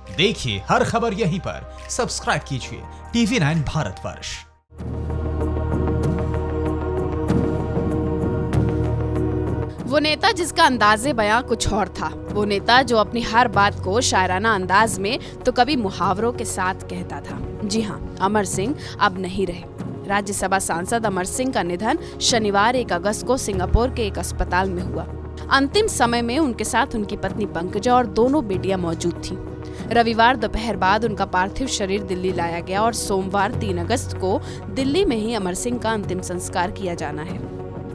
देखिए हर खबर यहीं पर, सब्सक्राइब कीजिए TV9 भारतवर्ष। वो नेता जिसका अंदाज़े बयां कुछ और था, वो नेता जो अपनी हर बात को शायराना अंदाज में तो कभी मुहावरों के साथ कहता था। जी हाँ, अमर सिंह अब नहीं रहे। राज्यसभा सांसद अमर सिंह का निधन शनिवार 1 अगस्त को सिंगापुर के एक अस्पताल में हुआ। अंतिम समय में उनके साथ उनकी पत्नी पंकजा और दोनों बेटियां मौजूद थीं। रविवार दोपहर बाद उनका पार्थिव शरीर दिल्ली लाया गया और सोमवार 3 अगस्त को दिल्ली में ही अमर सिंह का अंतिम संस्कार किया जाना है।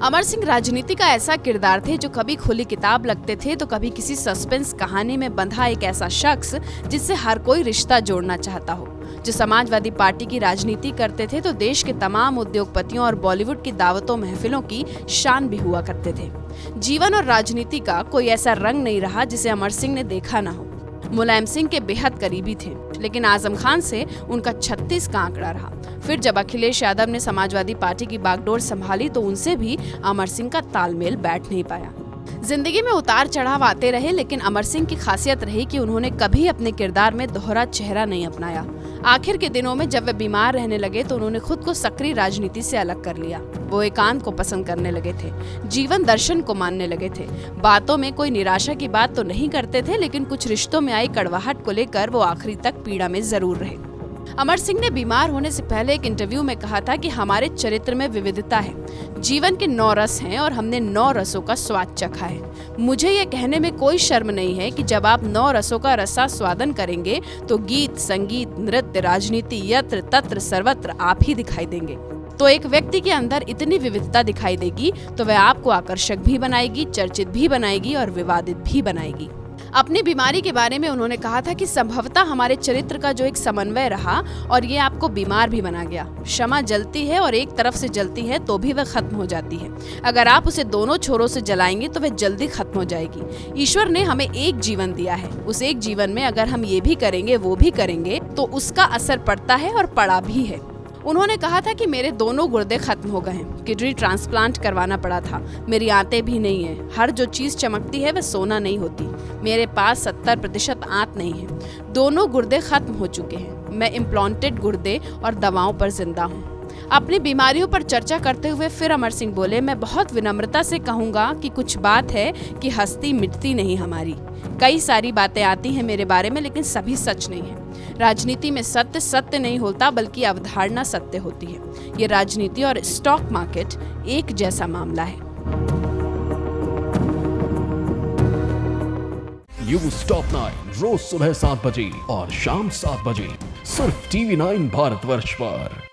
अमर सिंह राजनीति का ऐसा किरदार थे जो कभी खुली किताब लगते थे तो कभी किसी सस्पेंस कहानी में बंधा एक ऐसा शख्स जिससे हर कोई रिश्ता जोड़ना चाहता हो। जो समाजवादी पार्टी की राजनीति करते थे तो देश के तमाम उद्योगपतियों और बॉलीवुड की दावतों महफिलों की शान भी हुआ करते थे। जीवन और राजनीति का कोई ऐसा रंग नहीं रहा जिसे अमर सिंह ने देखा न हो। मुलायम सिंह के बेहद करीबी थे, लेकिन आजम खान से उनका 36 का आंकड़ा रहा। फिर जब अखिलेश यादव ने समाजवादी पार्टी की बागडोर संभाली तो उनसे भी अमर सिंह का तालमेल बैठ नहीं पाया। जिंदगी में उतार चढ़ाव आते रहे, लेकिन अमर सिंह की खासियत रही कि उन्होंने कभी अपने किरदार में दोहरा चेहरा नहीं अपनाया। आखिर के दिनों में जब वे बीमार रहने लगे तो उन्होंने खुद को सक्रिय राजनीति से अलग कर लिया। वो एकांत को पसंद करने लगे थे, जीवन दर्शन को मानने लगे थे। बातों में कोई निराशा की बात तो नहीं करते थे, लेकिन कुछ रिश्तों में आई कड़वाहट को लेकर वो आखिरी तक पीड़ा में जरूर रहे। अमर सिंह ने बीमार होने से पहले एक इंटरव्यू में कहा था कि हमारे चरित्र में विविधता है, जीवन के 9 रस हैं और हमने 9 रसों का स्वाद चखा है। मुझे ये कहने में कोई शर्म नहीं है कि जब आप 9 रसों का रसास्वादन करेंगे तो गीत, संगीत, नृत्य, राजनीति, यत्र तत्र सर्वत्र आप ही दिखाई देंगे। तो एक व्यक्ति के अंदर इतनी विविधता दिखाई देगी तो वह आपको आकर्षक भी बनाएगी, चर्चित भी बनाएगी और विवादित भी बनाएगी। अपनी बीमारी के बारे में उन्होंने कहा था कि संभवतः हमारे चरित्र का जो एक समन्वय रहा और ये आपको बीमार भी बना गया। क्षमा जलती है और एक तरफ से जलती है तो भी वह खत्म हो जाती है। अगर आप उसे दोनों छोरों से जलाएंगे तो वह जल्दी खत्म हो जाएगी। ईश्वर ने हमें एक जीवन दिया है, उस एक जीवन में अगर हम ये भी करेंगे वो भी करेंगे तो उसका असर पड़ता है और पड़ा भी है। उन्होंने कहा था कि मेरे दोनों गुर्दे खत्म हो गए हैं, किडनी ट्रांसप्लांट करवाना पड़ा था, मेरी आंतें भी नहीं है, हर जो चीज चमकती है वह सोना नहीं होती, मेरे पास 70% आंत नहीं है, दोनों गुर्दे खत्म हो चुके हैं, मैं इम्प्लांटेड गुर्दे और दवाओं पर जिंदा हूँ। अपनी बीमारियों पर चर्चा करते हुए फिर अमर सिंह बोले, मैं बहुत विनम्रता से कहूँगा कि कुछ बात है कि हस्ती मिटती नहीं हमारी। कई सारी बातें आती हैं मेरे बारे में, लेकिन सभी सच नहीं है। राजनीति में सत्य सत्य नहीं होता, बल्कि अवधारणा सत्य होती है। ये राजनीति और स्टॉक मार्केट एक जैसा मामला है। न्यूज़ टॉप 9 रोज सुबह 7 बजे और शाम 7 बजे सिर्फ TV9 भारतवर्ष पर।